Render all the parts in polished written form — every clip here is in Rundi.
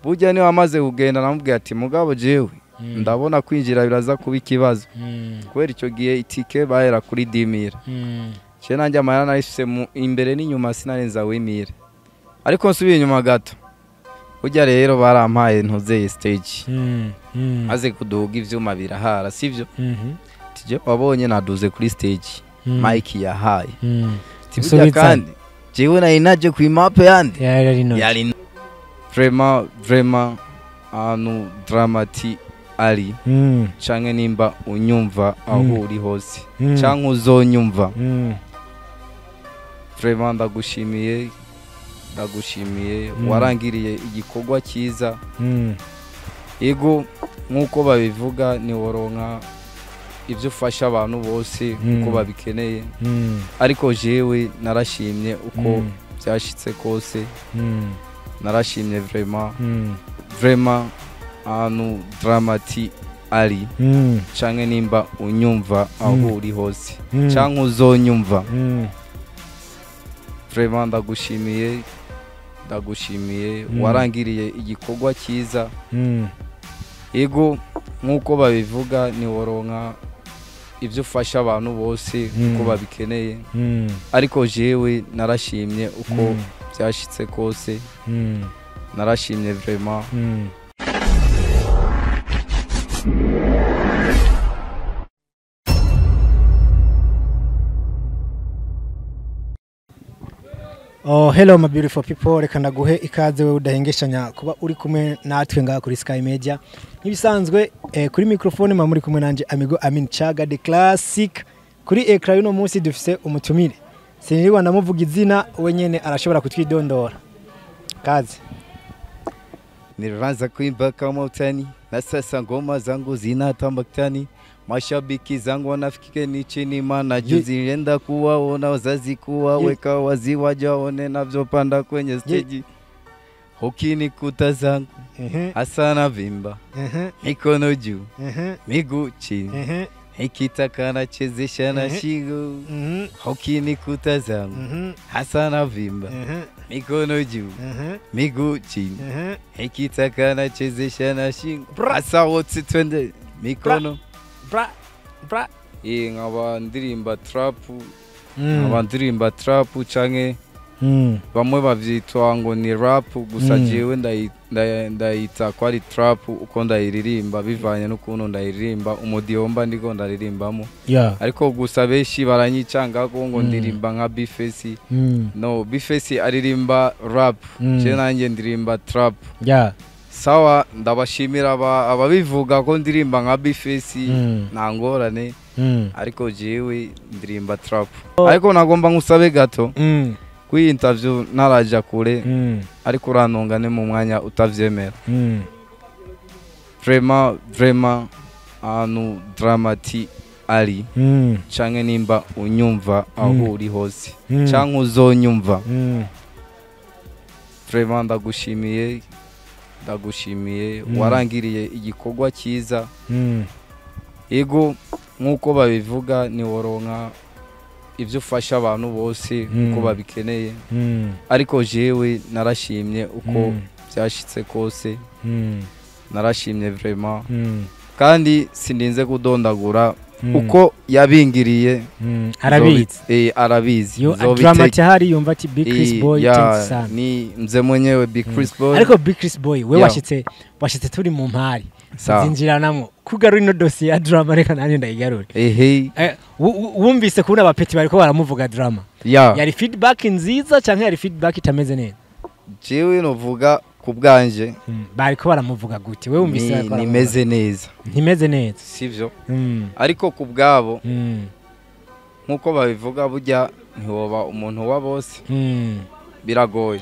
burya ni wamaze kugenda namubwiye ati mugabo jewe ndabona kwinjira biraza kuba ikibazo kubera icyo gihe itike bahera kuri 10000 cye nanjye amara narifise imbere n'inyuma sinarenza w'imire ariko nsubiye inyuma gato burya rero barampaye ntuzeye stage maze kuduga ivyuma birahara sivyo tije wabonye naduze kuri stage Mike yahaye burya kandi jewe na inaje ku map yandi yari vraiment anu dramati ari canke nimba unyumva aho uri hose canke uzonyumva vraiment ndagushimiye warangiriye igikorwa cyiza ego nkuko babivuga ni woronka ibyo ufasha abantu bose uko babikeneye ariko jewe narashimye uko byashitse kose narashimye vraiment anu dramati ari canke nimba unyumva aho uri hose canke uzonyumva vraiment ndagushimiye warangiriye igikorwa cyiza ego nkuko babivuga ni woronka ibyo ufasha abantu bose uko babikeneye ariko jewe narashimye uko byashitse kose narashimye vraiment Oh, hello my beautiful people, reka ndaguhe ikaze we udahengeshanya kuba uri kumwe natwe ngaha kuri Sky Media. Nibisanzwe kuri microphone muri kumwe nanje Amigo Amin Chaga the classic. Kuri ekra yuno munsi dufise umutumire. Siniriwa ndamuvuga izina wenyene arashobora kutwidondora. Kaze. Nilianza kuimba kama utani na sasa ngoma zangu zinatamba kitani. Mashabiki zangu wanafikike ni chini maana juzi nilienda kuwaona wazazi kuwaweka wazi wajaone navyopanda kwenye stage. Ukinikuta zangu asana vimba mikono juu miguu chini nikitaka nachezesha na shingo. Ukinikuta zangu asana vimba mikono juu miguu chini nikitaka nachezesha na shingo. Asa wote twende mikono bra nkaba ndirimba trap canke bamwe bavyitwa ngo ni rap gusa jewe ndayita ko ari trap uko ndayiririmba bivanye n'ukuntu ndayiririmba umudiyomba ndiko ndaririmbamo ariko gusa beshi baranyicanga ko ngo ndirimba nka Bifesi no Bifesi aririmba rap je nanjye ndirimba trap sawa ndabashimira ababivuga ko ndirimba nka Bifesi nangorane ariko jewe ndirimba trap ariko nagomba ngusabe gato kwi interview naraja kure ariko uranongane mu mwanya utavyemera vraiment anu dramati ari canke nimba unyumva aho uri hose canke uzonyumva vraiment ndagushimiye warangiriye igikorwa cyiza ego nkuko babivuga ni woronka ibyo ufasha abantu bose uko babikeneye ariko jewe narashimye uko byashitse kose narashimye vraiment kandi sindinze kudondagura uko yabingiriye arabizi drama cyahari yumva ati Big Chris Boy sana ni mze mwenyewe Big Chris Boy ariko Big Chris Boy we washitse turi mu mpari zinjiranamwo kugarura ino dossier ya drama reka nanye ndayigarure wumvise kubona abapeti bariko baramuvuga drama yari feedback nziza canke yari feedback itameze neza jewe novuga kubwanje bariko baramuvuga gute we wumvise nimeze neza sivyo ariko kubgabo nkuko babivuga burya ntiwoba umuntu wa bose biragoye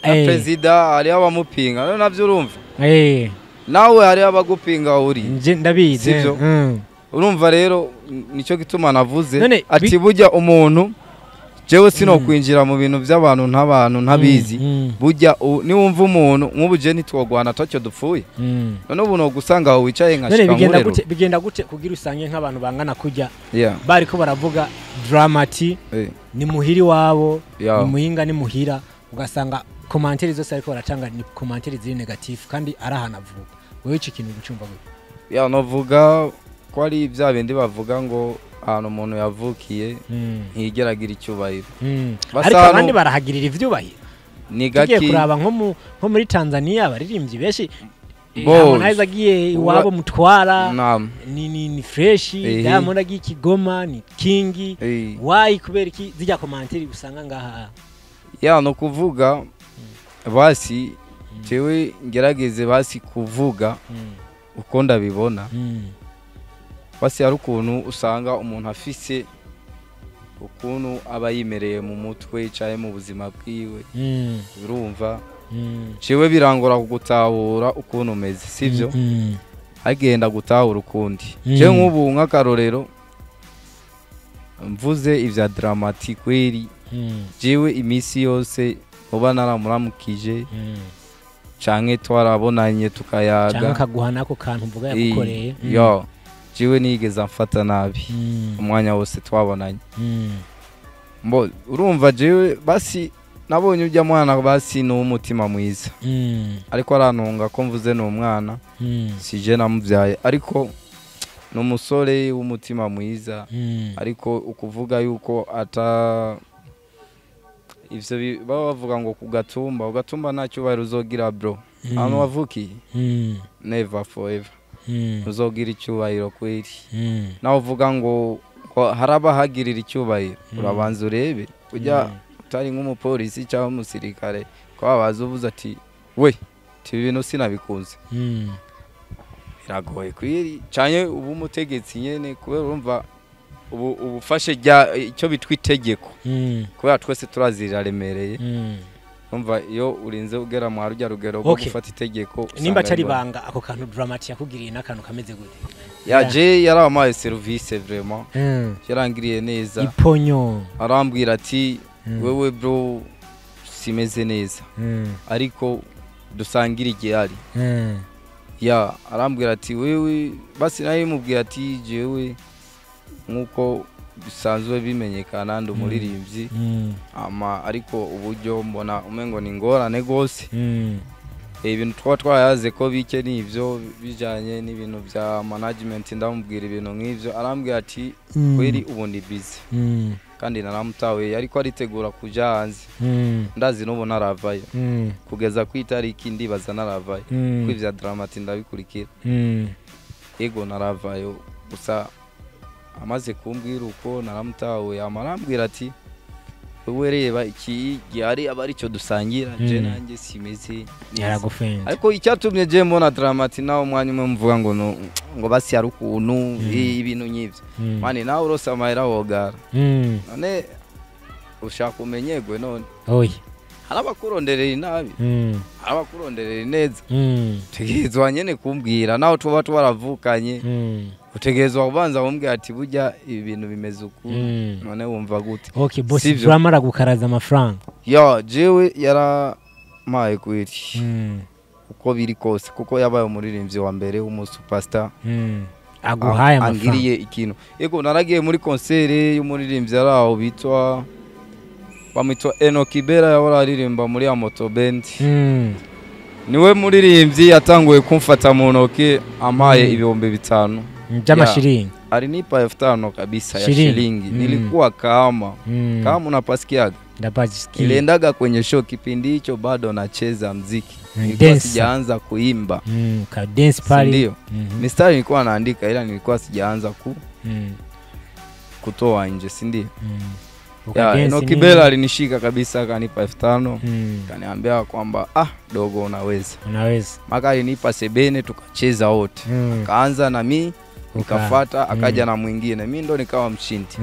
president ari abamupinga none navyo urumva nawe hari abagupinga uri nje ndabizi sivyo urumva rero nico gituma navuze ati burya umuntu jewe sino kwinjira mu bintu by'abantu ntabizi burya niwumva umuntu nk'ubuje nitwogwana tacyo dupfuye none ubu no gusanga aho wicaye nkashika murero bigenda gute kugira usange nk'abantu bangana kujya bariko baravuga dramati ni muhiri wabo ni muhinga ni muhira ugasanga commentaire zose ariko baratanga ni commentaire ziri negative kandi arahanavuga wewe iki kintu gucumba gute ya novuga ko ari bya bindi bavuga ngo ahantu umuntu yavukiye ntigeragira icyubahiro ariko abandi barahagirira ivyubahiro ni gaki tugiye kuraba nko muri Tanzania baririmbyi benshi Harmonize agiye iwabo mutwara ni fresh Diamond agiye Kigoma ni King why kubera iki zijya commentaire usanga ngaha ya no kuvuga basi jewe ngerageze basi kuvuga uko ndabibona basi ari ukuntu usanga umuntu afise ukuntu aba yimereye mu mutwe cyaye mu buzima bwiwe urumva jewe birangora kugutahura ukuntu umeze sivyo agenda gutahura ukundi je nk'ubu nk'akarorero mvuze ivya dramatique kweri jewe imisi yose uba naramuramukije canke twarabonanye tukayaga canke kaguhana ko kantu mvuga yagukoreye yo jewe nigeze mfata nabi umwanya wose twabonanye mbo urumva jewe basi nabonye ujya mwana basi no umutima mwiza ariko arantunga ko mvuze no umwana sije namuvyaye ariko no musore w'umutima mwiza ariko ukuvuga yuko ata ivyo baba bavuga ngo ugatumba ntacyo bari uzogira bro hano wavuki never forever uzogira icyubahiro kweri naho uvuga ngo haraba hagirira icyubahiro urabanza urebe ujya utari nk'umupolisi cyangwa umusirikare ko babaza uvuze ati we tibi bintu sinabikunze biragoye kweri cyane ubu umutegetsi nyene kubera urumva ubufashe icyo bitwa itegeko kubera twese turazirira remereye umva iyo urinze ugera mu harujya rugero rwo gufata itegeko nimba cyari banga ako kantu dramatic yakugiriye nakantu kameze gute yaje yaramaye service vraiment yarangiriye neza iponyo arambwira ati wewe bro simeze neza ariko dusangira igihari ya arambwira ati wewe basi naye mubwira ati jewe nkuko bisanzwe bimenyekana ndo muririmbyi ariko uburyo mbona umengo ni ngorane gose ibintu twayaze ko bike nivyo bijanye n'ibintu bya management ndamubwira ibintu nk'ivyo arambwira ati kweri ubundi busy kandi naramutawe ariko aritegura kuja hanze ndazi no bona aravayo kugeza ku itariki ndibaza naravayo kwivya dramatic ndabikurikira yego naravayo gusa amaze kumbwira uko naramutawe amarambwira ati wewe reba iki gihari aba ari cyo dusangira je nanjye simeze yaragufenze ariko icyatumye je mbona dramatic nawo mwanya umwe mvuga ngo basi ari ukuntu ibintu nyivyo mani nawe urose amahera wogara none ushaka umenyegwe none oya arabakuronderera inabi arabakuronderera neza tegezwa nyene kumbwira naho tuba twaravukanye utegezwa kubanza kumbwira ati burya ibintu bimeze uku none wumva gute okay boss dramara gukaraza amafaranga yo jewe yaramaye kweri uko biri kose kuko yabaye umuririmbyi wa mbere w'umusuperstar aguhaye amafaranga angiriye ikintu yego naragiye muri concert y'umuririmbyi araho bitwa bamwitwa Enokibera yahora aririmba muri Amoto Band niwe muririmbyi yatanguye kumfata mu ntoki amaye ibihumbi 5 by'amashiringi alinipa 5,000 kabisa ya shilingi nilikuwa kama unapasikiaga ndapasikia niliendaga kwenye show kipindi hicho bado nacheza muziki nilikuwa sijaanza kuimba ka dance pale ndio mistari nilikuwa naandika ila nilikuwa sijaanza kutoa nje si ndio Enokibera alinishika kabisa akanipa 5,000 kaniambia kwamba dogo unaweza maka alinipa sebene tukacheza wote akaanza na mimi nikafuata akaja na mwingine mimi ndo nikawa mshindi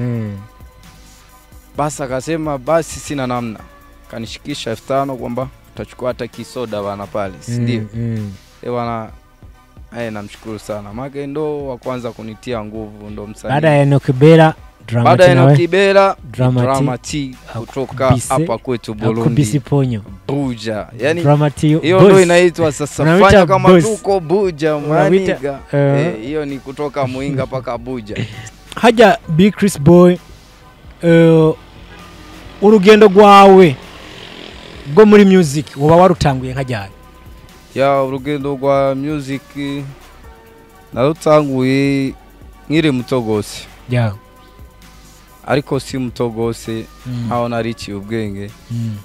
basi akasema basi sina namna kanishikisha 5,000 kwamba utachukua hata kisoda bana pale si ndio bwana namshukuru sana maka ndo wa kwanza kunitia nguvu ndo msanii baada ya Enokibera dramatic kutoka hapa kwetu Burundi Buja yani hiyo ndio inaitwa sasa fanya kama tuko Buja maniga hiyo ni kutoka Muinga paka Buja haja Big Chris Boy urugendo rwawe bwo muri music woba warutanguye nkajyanye ya urugendo rwa music narutanguye nkiri muto gose ya ariko si muto gose aho nariciye ubwenge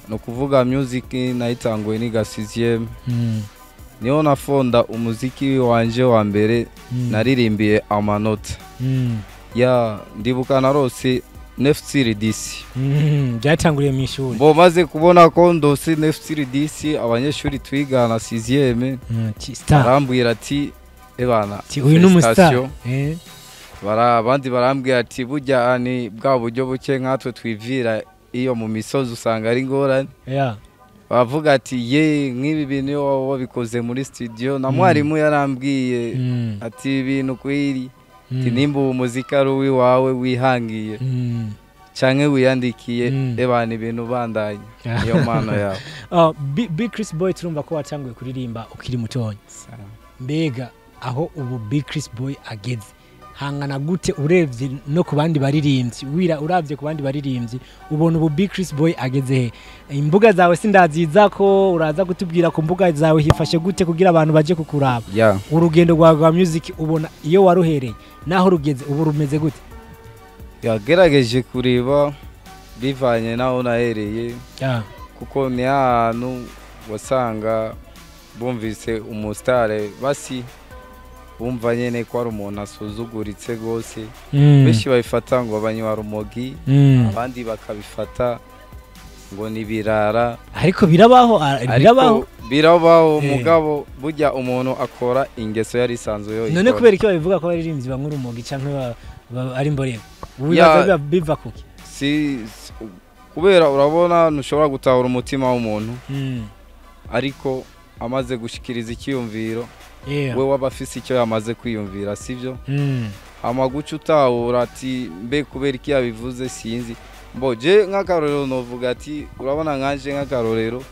no kuvuga music nayitanguye ni ga 6e niho nafonda umuziki wanje wa mbere naririmbiye amanota ya ndibuka narose neftsiri disi byatanguriye mu ishuri bo maze kubona ko ndose neftsiri disi abanyeshuri twigana 6e barambwira ati ebana uyu n'umustar abandi barambwira ati burya ni bwa buryo buke nkatwe twivira iyo mu misozi usanga ari ngorane bavuga ati ye nk'ibi bintu wabikoze muri studio na mwarimu yarambwiye ati ibintu kwiri nimba umuziki ari uwiwawe wihangiye canke wiyandikiye ebana ibintu bandanye iyo mano yawe Big Chris Boy turumva ko watanguye kuririmba ukiri mutonya mbega aho ubu Big Chris Boy ageze hangana gute urevye no ku bandi baririmbyi uravye ku bandi baririmbyi ubona ubu Big Chris Boy ageze he imbuga zawe sindaziza ko uraza kutubwira ku mbuga zawe hifashe gute kugira abantu baje kukuraba urugendo rwa music ubona iyo waruhereye naho rugeze ubu rumeze gute yagerageje kureba bivanye naho nahereye kuko ni ahantu wasanga bumvise umustare basi bumva nyene ko ari umuntu asuzuguritse gose beshi babifata ngo abanywa rumogi abandi bakabifata ngo ni birara ariko birabaho mugabo burya umuntu akora ingeso yari isanzwe yo none kubera iki babivuga ko baririmbyi banywa rumogi canke ari mborego ubibaza biva kuki kubera urabona ntushobora gutahura umutima w'umuntu ariko amaze gushikiriza ikiyumviro we wabafise icyo yamaze kwiyumvira sivyo amaguca utahura ati mbe kubera iki yabivuze sinzi mboje nk'akarorero novuga ati urabona nkanje nk'akarorero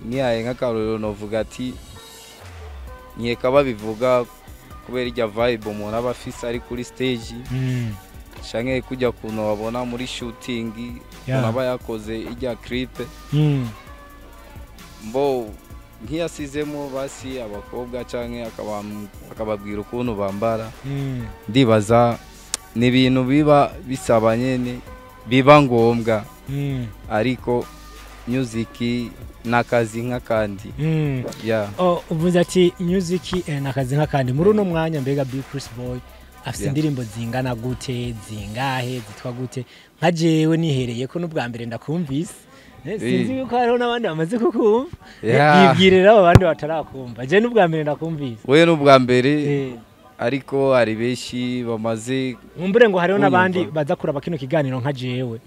niyaye nk'akarorero novuga ati nyeka babivuga kubera irya vibe umuntu aba afise ari kuri stage canke kujya kuno babona muri shooting unaba yakoze irya clip mbo nkiyasizemo basi abakobwa canke akababwira ukuntu bambara ndibaza ni ibintu biba bisaba nyene biba ngombwa ariko music nakazi nk'akandi uvuze ati music nakazi nk'akandi muri uno mwanya mbega Big Chris Boy afite indirimbo zingana gute zingahe zitwa gute nka jewe nihereye ko n'ubwa mbere ndakumvise sinzi ko hariho n'abandi bamaze kukumva yibwirira abandi batarakumva je n'ubwa mbere ndakumvise we n'ubwa mbere ariko ari beshi bamaze mumbure ngo hariho n'abandi baza kuraba kino kiganiro nka jewe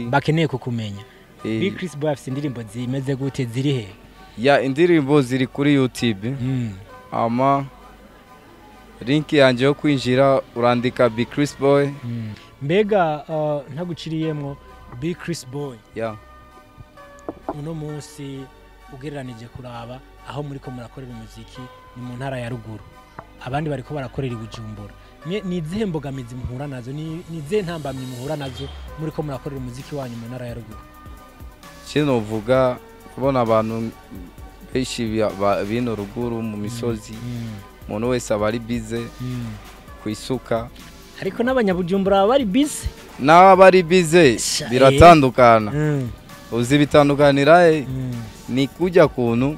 bakeneye kukumenya Big Chris Boy afite indirimbo zimeze gute ziri he ya indirimbo ziri kuri YouTube ama link yanje yo kwinjira urandika Big Chris Boy mbega ntaguciriyemo Big Chris Boy uno munsi ugereranije kuraba aho muri ko murakorera umuziki ni mu ntara ya ruguru abandi bariko barakorera Bujumbura ni izihe mbogamizi muhura nazo ni izihe ntambamye muhura nazo muri ko murakorera umuziki wanyu mu ntara ya ruguru kino vuga kubona abantu beshi bino ruguru mu misozi umuntu wese abari bize kwisuka ariko n'abanyabujumbura bari bize n'abari bize biratandukana uzi bitandukanira ni kujya kuntu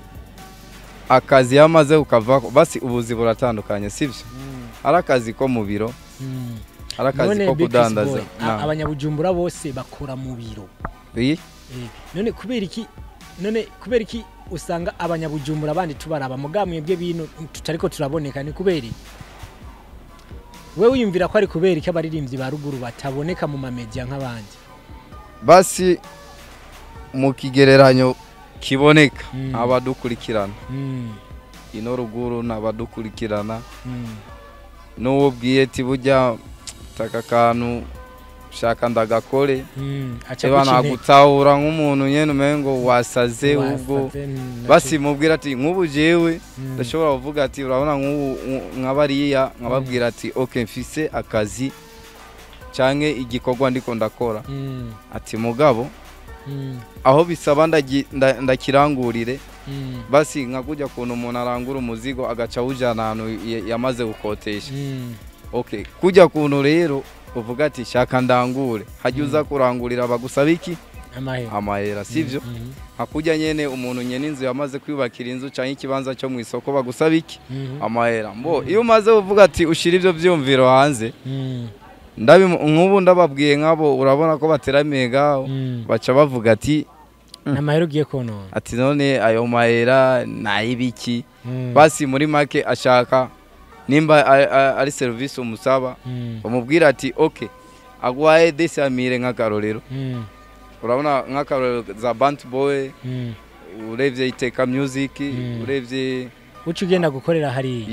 akazi yamaze ukava basi ubuzi buratandukanye sivyo ari akazi ko mu biro ari akazi ko kudandaza abanyabujumbura bose bakora mu biro none kubera iki usanga abanyabujumbura bandi tubaraba mugamwe bye bintu tutariko turaboneka ni kubera we wiyumvira ko ari kubera iki abaririmbyi ba ruguru bataboneka mu mamedia nk'abandi basi mu kigereranyo kiboneka abadukurikirana ino ruguru n'abadukurikirana n'uwo bwiye ati burya taka kantu shaka ndagakore abana gutahura nk'umuntu nyene umengo wasaze ubwo basi mubwira ati nk'ubu jewe ndashobora kuvuga ati urabona nk'abariya nkababwira ati okay mfise akazi canke igikorwa ndiko ndakora ati mugabo aho bisaba ndakirangurire basi nkakujya kuntu umuntu arangura umuzigo agaca awujana ahantu yamaze gukotesha. Okay, kujya kuntu rero uvuga ati shaka ndangure hajya uza kurangurira bagusaba iki amahera sivyo. Hakujya nyene umuntu nyene inzu yamaze kwibakira inzu cyangwa ikibanza cyo mu isoko bagusaba iki amahera. Mbo iyo umaze uvuga ati ushira ivyo byumviro hanze nk'ubu ndababwiye nk'abo urabona ko bateramiye gaho baca bavuga ati amahera ugiye konona ati none ayo mahera nayibiki. Basi muri make ashaka nimba ari service umusaba umubwira ati okay agwaye desamire nk'akarorero. Urabona nk'akarorero za Bant Boy urevye Iteka Music urevye ucu ugenda gukorera hari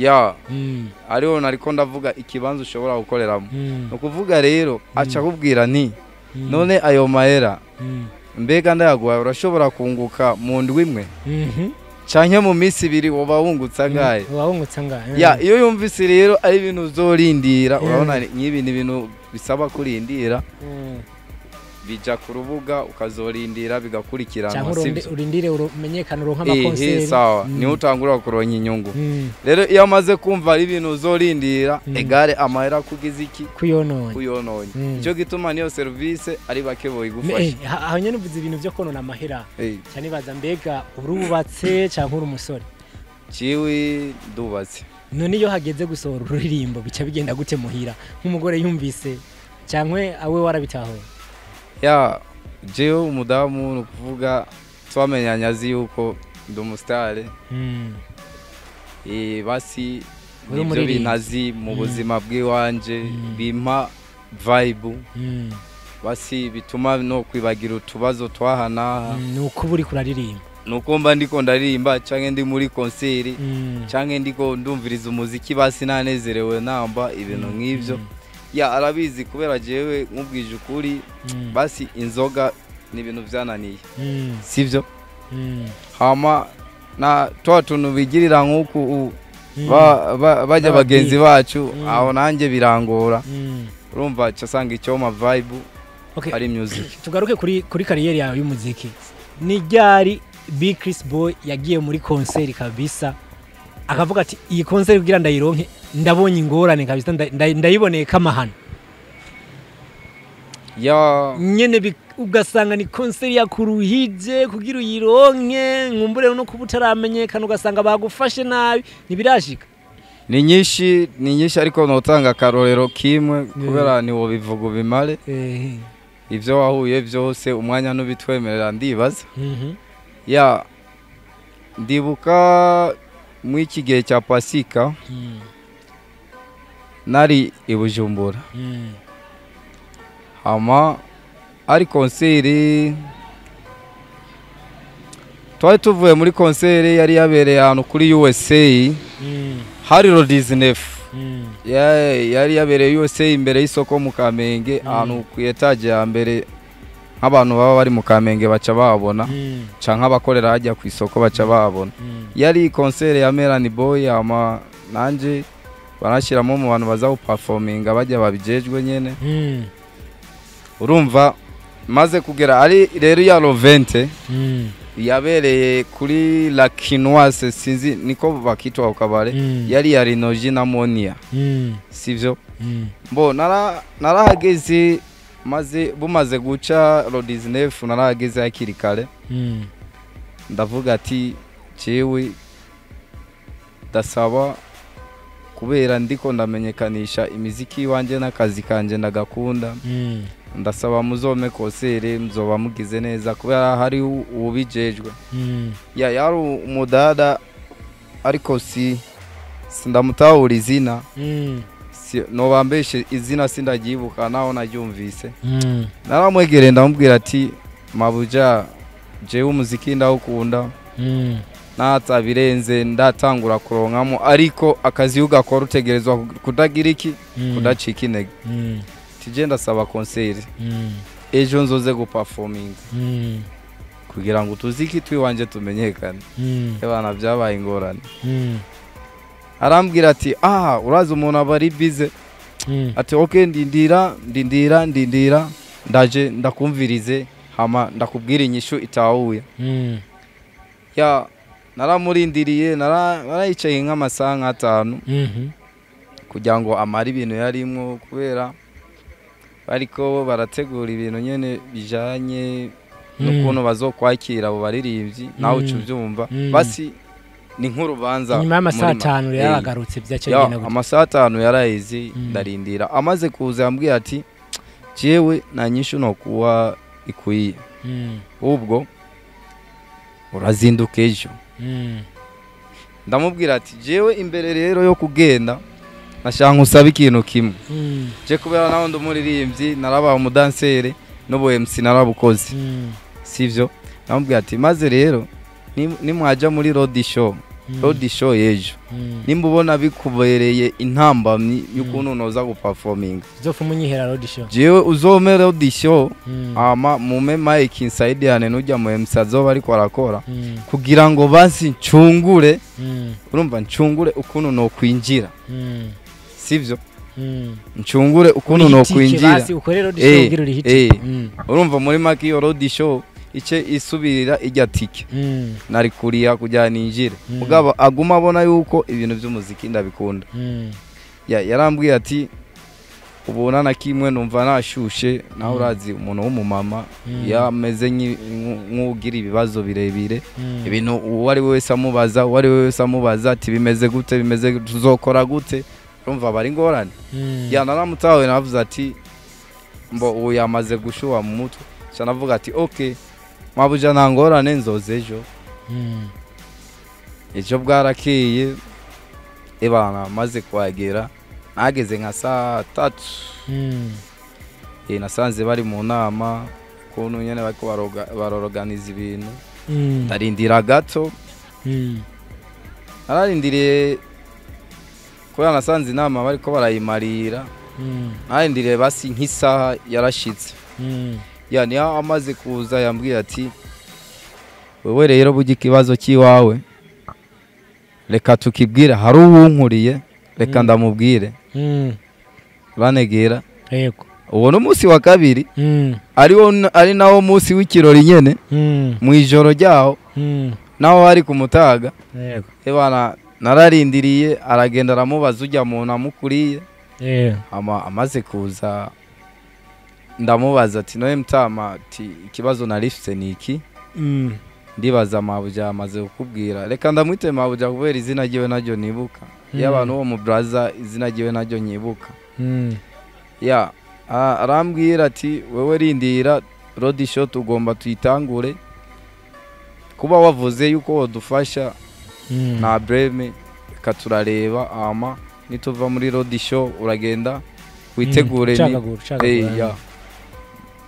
ariho nariko ndavuga ikibanza ushobora gukoreramo. No kuvuga rero aca kubwira nti none ayo mahera mbega ndayagwaye urashobora kunguka mu ndwi imwe canke mu minsi ibiri woba wungutsa ngahe. Iyo yumvise rero ari ibintu uzorindira urabona nk'ibi ni ibintu bisaba kurindira bija ku rubuga ukazorindira bigakurikirana sivyo urindire umenyekana uronka amakonseri sawa ni utangura kuronka inyungu. Rero iyo amaze kumva ari ibintu uzorindira egare amahera kugize iki kuyononye ico gituma niyo service ari bake boyigufasha. Aho nyene uvuze ibintu byo konona amahera cyane baza mbega urubatse canke uri umusore. Ciwe ndubatse. None iyo hageze gusohora ururirimbo bica bigenda gute muhira nk'umugore yumvise cyangwe awe warabitaho? Jewe umudamu nukuvuga twamenyanyazi yuko ndi umusitari basi nibyo binazi mu buzima bw'iwanje bimpa vibe basi bituma no kwibagira utubazo twahana nuko buri kuraririmba nuko mba ndiko ndaririmba canke ndi muri konseri canke ndiko ndumviriza umuziki basi nanezerewe namba ibintu nk'ivyo. Arabizi kubera jewe nkubwije ukuri basi inzoga ni ibintu byananiye sivyo. Hama na tuntu bigirira nk'uku bajya bagenzi bacu aho nanjye birangora urumva cyasanga icyoma vibe ari music. Tugaruke kuri kariyeri yawe y'umuziki. Ni ryari Big Chris Boy yagiye muri konseri kabisa akavuga ati iyi konseri kugira ndayironke ndabonye ingorane kabisa ndayiboneye kamahano nyene ugasanga ni konseri yakuruhije kugira uyironke nkumbure no kubutaramenyekana ugasanga bagufashe nabi nibirashika. Ni nyinshi ariko notanga karorero kimwe kubera ni wo bivuga bimare ivyo wahuye byose umwanya n'ubitwemerera ndibaza. Ndibuka mu iki gihe cya Pasika nari i Bujumbura hama ari konseri twari tuvuye muri konseri yari yabereye ahantu kuri USA hari Rodisnef yari yabereye USA imbere y'isoko mu Kamenge ahantu ku etage ya mbere nk'abantu baba bari mu Kamenge baca babona canka abakorera hajya ku isoko baca babona. Yari konseri ya Melanie Boy ama nanje barashiramo mu bantu baza performinga bajya babijejwe nyene. Urumva maze kugera ari rero ya Lovente yabereye kuri La Quinoise sinzi niko bakitwa ukabare yari ya Rinoji na Monia sivyo. Mbo narahageze bumaze guca Rodisnef narahageze hakiri kare ndavuga ati jewe dasaba kubera ndiko ndamenyekanisha imiziki wanje n'akazi kanje ndagakunda ndasaba muzome konsere mzoba mugize neza kubera hari ubijejwe. Yari umudada ariko sindamutahura izina no bambeshe izina sindagibuka naho naryumvise. Naramwegereye ndamubwira ati mabuja jewe umuziki ndawukunda natabirenze ndatangura kuronkamo ariko akazi ugakora utegerezwa kudagira iki kudacika intege. Tije ndasaba konseri ejo nzoze guperforming kugira ngo tuziki twiwanje tumenyekane. Ebana byabaye ingorane. Arambwira ati uraza umuntu abari bize ati okay ndindira ndaje ndakumvirize ama ndakubwira inyishu itahuye ya naramurindiriye narayicaye nk'amasaha nk'atanu kugira ngo amare ibintu yarimwo kubera bariko barategura ibintu nyene bijanye n'ukuntu bazokwakira abo baririmbyi nawe uca uvyumva basi ni nk'urubanza nyuma y'amasaha 5 yaragarutse byacagenda gute amasaha 5 yaraheze ndarindira amaze kuza yambwiye ati jewe na nyishu no kuwa ikwiye ubwo urazinduka ejo ndamubwira ati jewe imbere rero yo kugenda nashaka usaba ikintu kimwe je kubera naho ndumuririmbyi narabaye umudansere n'ubu MC narabukoze sivyo ndamubwira ati maze rero nimwaja muri road show yejo nimbubona bikubereye intambamyi y'ukuntu noza guperforminga uzofa umunyihera road show jewe uzomera road show ama mume mic inside yane nujya mu MC azoba ariko arakora kugira ngo basi ncungure urumva ncungure ukuntu no kwinjira sivyo ncungure ukuntu no kwinjira basi ukore road show ngira uri hiti urumva muri maki yo road show ice isubirira ijya tike nari kuriya kujya ninjire mugabo aguma abona yuko ibintu by'umuziki ndabikunda yarambwiye ati ubona na kimwe numva nashushe naho urazi umuntu w'umumama yameze nk'ugira ibibazo birebire ibintu uwari wese amubaza ati bimeze gute tuzokora gute urumva bari ngorane naramutawe navuze ati mbo uyu yamaze gushuha mu mutwe cyanavuga ati okay mabuja nangorane nzoze ejo bwarakeye ebana maze kwagera nageze nka saa 3 nasanze bari mu nama kuntu nyene bariko barorganiza ibintu ndarindira gato nararindiriye kubera nasanze inama bariko barayimarira narindiriye basi nk'isaha yarashitse yani amaze kuza yambwiye ati wewe rero bugi kibazo kiwawe reka tukibwira hari uwunkuriye reka ndamubwire banegera yego uwo no musi wa kabiri ari nawo musi w'ikirori nyene mu ijoro ryaho naho ari kumutaga yego ebana nararindiriye aragenda aramubaza ujya mu namukuriye amaze kuza ndamubaza ati noye mtama ati ikibazo narifise niki ndibaza mabuja amaze kukubwira reka ndamwite mabuja kubera izina giwe najyo nibuka y'abantu bo mu brother izina giwe najyo nyibuka arambwira ati wewe rindira road show tugomba tuyitangure kuba wavuze yuko wodufasha na breme katurareba ama nituva muri road show uragenda witegure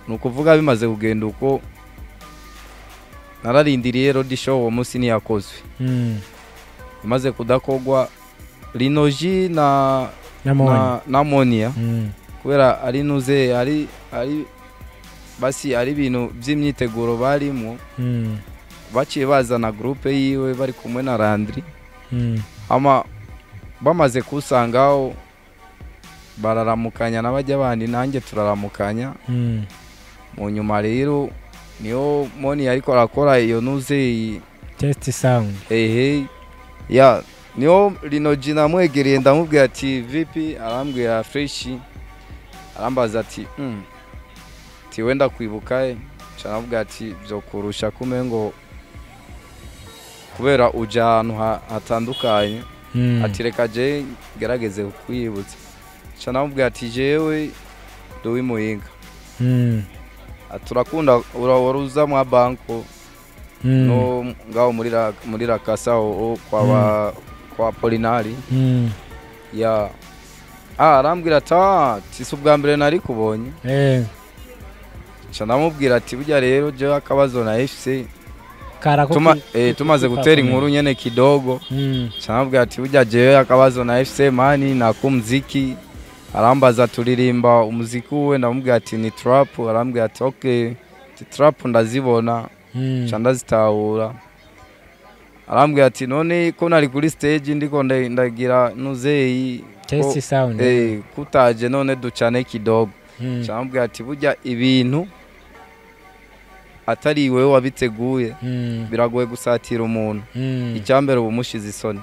nukuvuga bimaze kugenda uko nararindiriye road show uwo munsi niyakozwe imaze kudakogwa Rinoji na Monia kubera ari nuze ari basi ari ibintu by'imyiteguro barimo baciye bazana groupe yiwe bari kumwe na Landry ama bamaze kusangaho bararamukanya n'abajya bandi nanjye turaramukanya mu nyuma rero niyo Monia ariko arakora iyo nuze test sound niyo Rinoji namwegereye ndamubwira ati vipi arambwira fresh arambaza ati wenda kwibuka cyanavuga ati byo kurusha kumengo kubera uja ahantu hatandukanye ati reka je gerageze kwibutsa cyanavuga ati jewe duwi muhinga turakunda uraruza mu banko no ngaho muri rakasa kwa Polinari arambwira ati subwa mbere nari kubonye canamubwira ati burya rero je akabazo na FC tumaze gutera inkuru nyene kidogo canamubwira ati burya je akabazo na FC mani na kumziki arambaza turirimba umuziki we ndamubwira ati ni trap arambwira ati okay trap ndazibona candazitahura arambwira ati none ko nari kuri stage ndiko ndagira nuzeyi test sound kutaje none ducane kidogo cyambwira ati burya ibintu atari wewe wabiteguye biragoye gusatira umuntu icyambere ubumushize isoni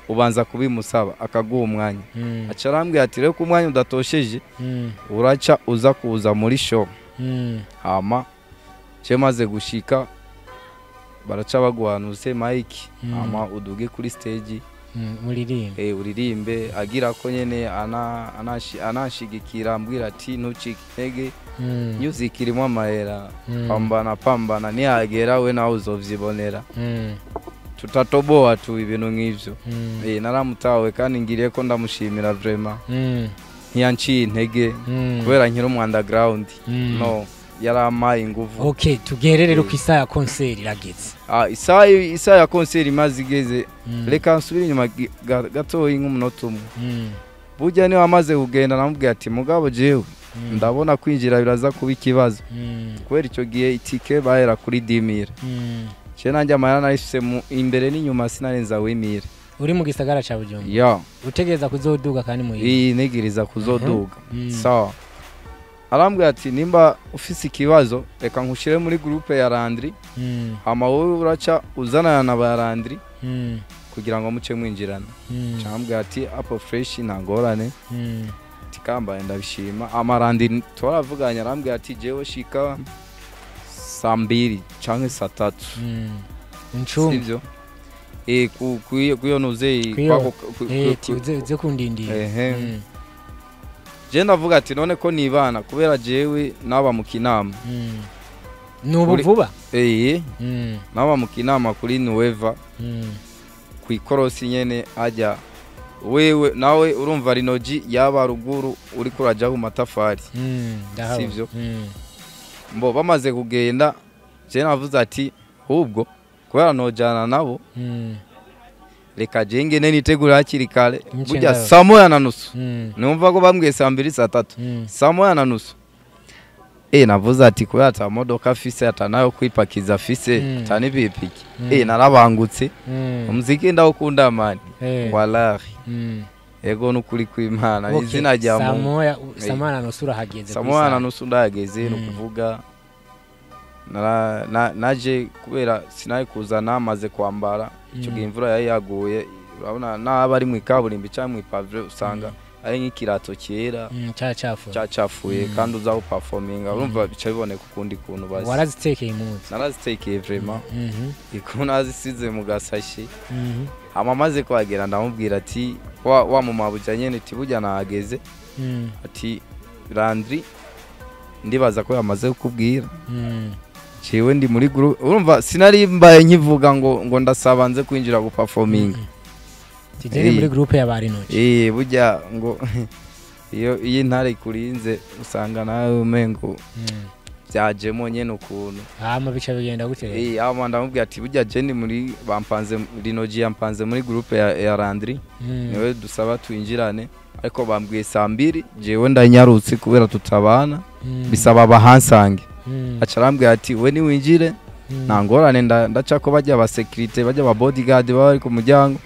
ubanza kubimusaba akaguha umwanya aca arambwira ati rero ko umwanya udatosheje uraca uza kuza muri show hama cye maze gushika baraca baguhanuze mike hama uduge kuri stage uririmbe agira ko nyene anashigikira ambwira ati ntucike intege music irimo amahera pambana nihagera we nawe uzovyibonera tutatoboa tu ibintu nk'ivyo naramutawe kandi ngiriye ko ndamushimira vraiment ntiyanciye intege kubera nkiri mu underground no yaramaye inguvu. Okay, tugerere ku isa ya concert irageze. Isa ya concert imaze igeze reka nsubire inyuma gatoyi nk'umunota umwe burya ni wamaze kugenda namubwiye ati mugabo jewe ndabona kwinjira biraza kuba ikibazo kubera icyo gihe itike bahera kuri 10,000 cye nanjye amahera narifise imbere n'inyuma sinarenza 10,000 uri mu gisagara ca Bujumbura utegereza kuzoduga kandi muhira negiriza kuzoduga sawa arambwira ati nimba ufise ikibazo reka nkushire muri groupe ya Landry hama wowe uraca uzana na ba Landry kugira ngo muce mwinjirana cyambwira ati apo fresh ntangorane tikamba ndabishima amarandi twaravuganya arambwira ati jewe shika 2:00 canke 3:00 sivyo kuyo nuze ze kundindi je ndavuga ati none ko nibana kubera jewe naba mu kinama nubu vuba naba mu kinama kuri Nueva ku ikorosi nyene ajya wewe nawe urumva rinoji yaba ruguru uri kuraja ku matafari sivyo mbo bamaze kugenda je navuze ati hubwo kubera nojana nabo reka jenge nitegura hakiri kare burya 1:30 numva ko bambwiye 2:03 1:30 navuze ati kubera ta modoka afise atanayo kwipakiza afise tani bipiki narabangutse umuziki ndawukunda mani wallahi ego nukuri kw'Imana izina rya mu 1:30 hageze 1:30 ndageze no kuvuga naje kubera sinaye kuzana amaze kwambara icyo gihe imvura yayi yaguye urabona naba ari mu ikaburimbi cyangwa mu pavre usanga ari nk'ikirato cyera cyacafuye kandi uzaho performing urumva bica biboneka ukundi kuntu bazi warazitekeye impunzi narazitekeye vraiment iko nazisize mu gasashi amaze kwagera ndamubwira ati wa mumabuja nyene tibujya nahageze ati Landry ndibaza ko yamaze kukubwira ciwe ndi muri group urumva sinari mbaye nkivuga ngo ndasabanze kwinjira ku performing tijene muri group ya bari noci burya ngo iyo ntare kurinze usanga nawe umengo byajemo nyene ukuntu bica bigenda gute ndamubwira ati burya je ndi muri bampanze rinoji yampanze muri group ya Landry niwe dusaba twinjirane ariko bambwiye 2:00 jewe ndanyarutse kubera tutabana bisaba bahansange acarambwira ati we ni winjire nangorane ndaca ko bajya ba security bajya ba bodyguard bari ku muryango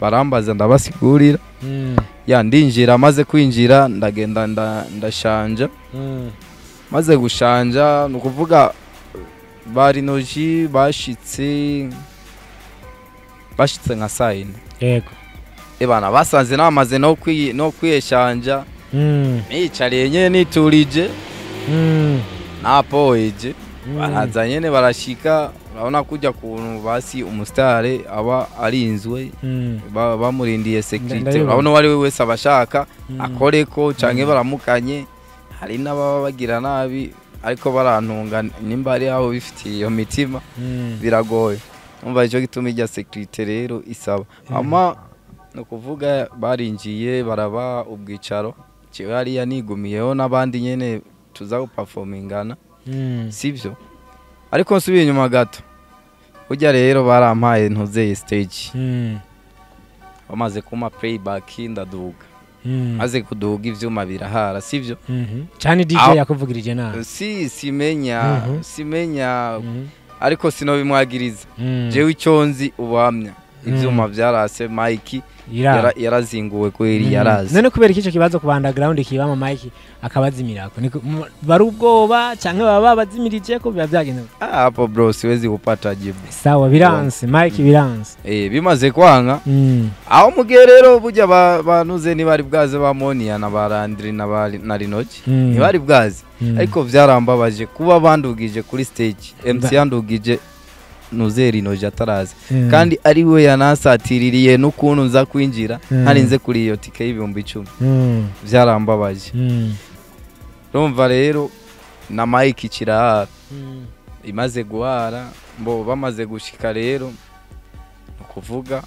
barambaza ndabasigurira ndinjira maze kwinjira ndagenda ndashanja maze gushanja nukuvuga bari noji bashitse nka sign yego ebana basanze namaze no kwiyeshanja nicariye nyene niturije napoeje baraza nyene barashika urabona kujya kuntu basi umustare aba arinzwe bamurindiye security urabona wari wese abashaka akoreko canke baramukanye hari n'ababa bagira nabi ariko barantunga nimba ari abo bifitiye iyo mitima biragoye umva ico gituma ijya security rero isaba ama no kuvuga barinjiye baraba ubwicaro ciwe hari yanigumiyeho nabandi nyene tuza guperformingana sivyo ariko nsubiye inyuma gato ujya rero barampaye ntuzeye stage bamaze kuma playback ndaduga maze kuduga ivyuma birahara sivyo cyane DJ yakuvugirije nawe simenya ariko sinobimwagiriza jewe icyonzi ubuhamya ivyuma vyarase Mike yarazinguwe kweri yaraze none kubera ikico kibazo ku underground kibama Mike akabazimirako bari ubwoba canke baba bazimirije ko biba byagenze hapo bro siwezi kupata jibu sawa biranse Mike biranse bimaze kwanga aho mugerero burya banuze ni bari bwaze ba Monia na barandri na Rinoji ni bari bwaze ariko vyarambabaje kuba bandugije kuri stage MC yandugije Nuzeri Rinoji ataraze kandi ari we yanasatiririye n'ukuntu nza kwinjira harinze kuri iyo tike y'ibihumbi 10 vyarambabaje urumva rero na Mike kirahara imaze guhara mbo bamaze gushika rero ukuvuga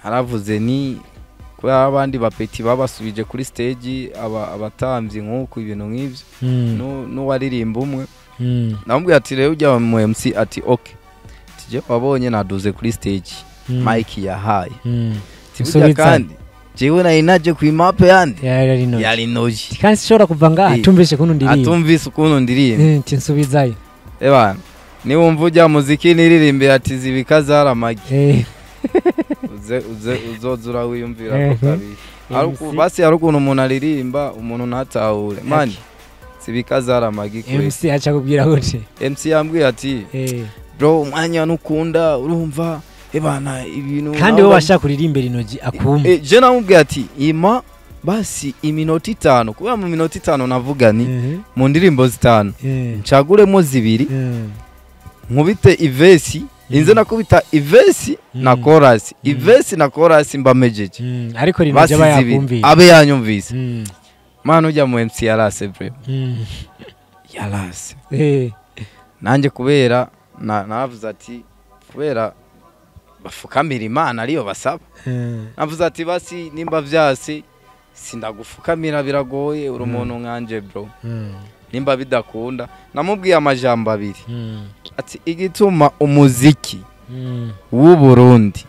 haravuze ni kwa abandi bapeti babasubije kuri stage abatamvye nkuko ibintu nk'ivyo no waririmba umwe namubwiye ati rero ujya mu MC ati okay tije wabonye naduze kuri stage Mike yahaye tibujya kandi jewe na inaje ku map yandi yari noji kandi sishobora kuva ngaha tumvishe kuno ndiriye atumvise ukuntu ndiriye tinsubizayo ebana ni wumva ujya muziki niririmbe ati zibika zaramagi uzozura wiyumvira ko kabiri ariko basi yarukuntu umuntu aririmba umuntu natahure mani zibika zaramagi kwe MC acha kubwira gute MC yambwiye ati bro umwanya nukunda urumva ebana ibintu kandi wowe washaka kuririmba Rinoji akumva je namubwiye ati ima basi iminota 5 kuba mu minota 5 navuga ni mu ndirimbo zitanu ncaguremo zibiri nkubite ivesi inze nakubita ivesi na chorus ivesi na chorus mbamejeje ariko Rinoji aba yakumvise abe yanyumvise mano ujya mu MC yarase bro yarase nanje kubera navuze ati kubera bafukamira Imana ariyo basaba navuze ati basi nimba vyase sindagufukamira biragoye uri umuntu nkanje bro nimba bidakunda namubwiye amajambo abiri ati igituma umuziki w'u Burundi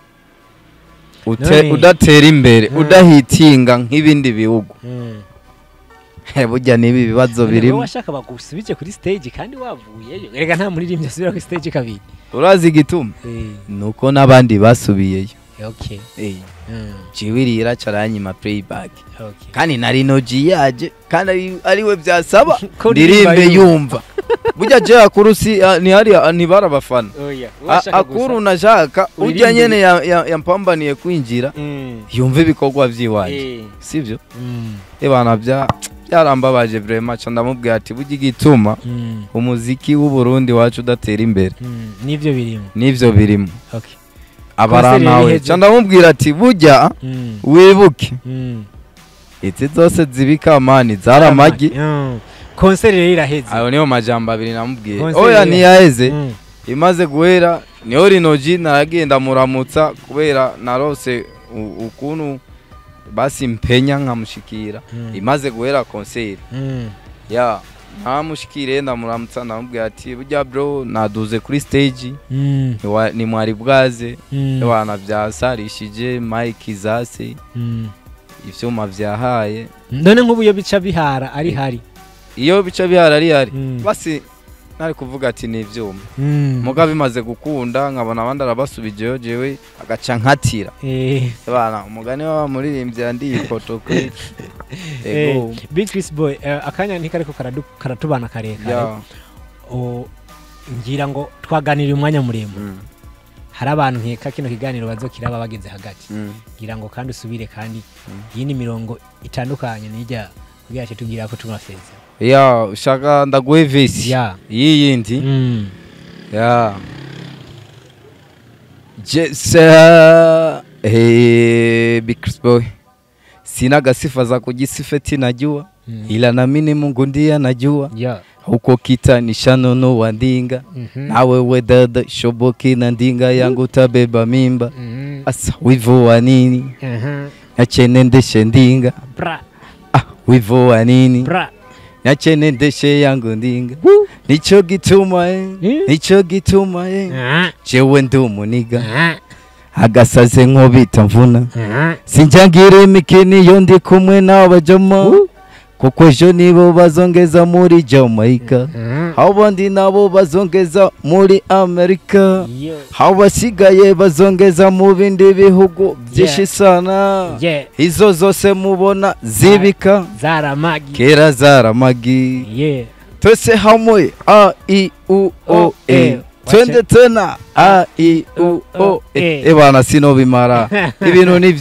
udatera imbere udahitinga nk'ibindi bihugu burya nibi bibazo birimo washaka bagusubije kuri stage kandi wavuyeyo erega nta muririmbye asubira kuri stage kabiri urazi igituma nuko nabandi basubiyeyo okay jiwirira caranyima playback kandi nari Rinoji yaje kandi ariwe byasaba ndirimbe yumva burya je akurusi ni hari ni barabafana akuru nashaka ujya nyene yampambaniye kwinjira yumve ibikorwa vyiwaje sivyo ebana byarambabaje vraiment cyane ndamubwiye ati burya igituma umuziki w'u Burundi wacu udatera imbere nivyo birimo okay abaranawe cyane ndamubwira ati burya wibuke iti zose zibika mani zaramagi concert rero iraheze ayo niyo majambo abiri namubwiye oya ni yaheze imaze guhera niyo Rinoji naragenda muramutsa kubera narose ukuntu basi mpenya nkamushikira imaze guhera concert ya ntamushikire ndamuramutsa namubwiye ati burya bro naduze kuri stage ni mwari bwaze ebana byasarishije Mike zase ivyuma vyahaye none nk'ubuyo bica bihara ari hari iyo bica bihara ari hari basi nari kuvuga ati ni ivyuma muga bimaze gukunda nkabona abandi arabasubijeyo jewe agaca nkatira bana umugani wa muririmbye yandi ifoto kuri Big Chris Boy akanya ntikariko karatubana karekare ngira ngo twaganira umwanya muremure hari abantu nkeka kino kiganiro bazokiraba bageze hagati ngira ngo kandi usubire kandi yini mirongo itandukanye nijya kugira tugira ko tunafeza ya ushaka ndaguhe vesi yiyindi ya Jessa Big Chris Boy sina gasifa za kujisifeti najua ila na mimi Mungu ndiye anajua huko kita nishanono wa ndinga nawe wedada shoboki na ndinga yangu tabeba mimba asa wivu wa nini nachenendeshe ndinga wivu wa nini nachenendeshe yangu ndinga nicho gituma jewe ndumuniga agasaze nkobita mvuna sinjangire imikini yo ndi kumwe n'abajama kuko ejo nibo bazongeza muri Jamaica, abandi nabo bazongeza muri Amerika, abasigaye bazongeza mu bindi bihugu byinshi sana. Izo zose mubona zibika zaramagi, kera zaramagi. Twese hamwe A I U O E, twende tena A I U O E. Bana sino bimara ibintu ni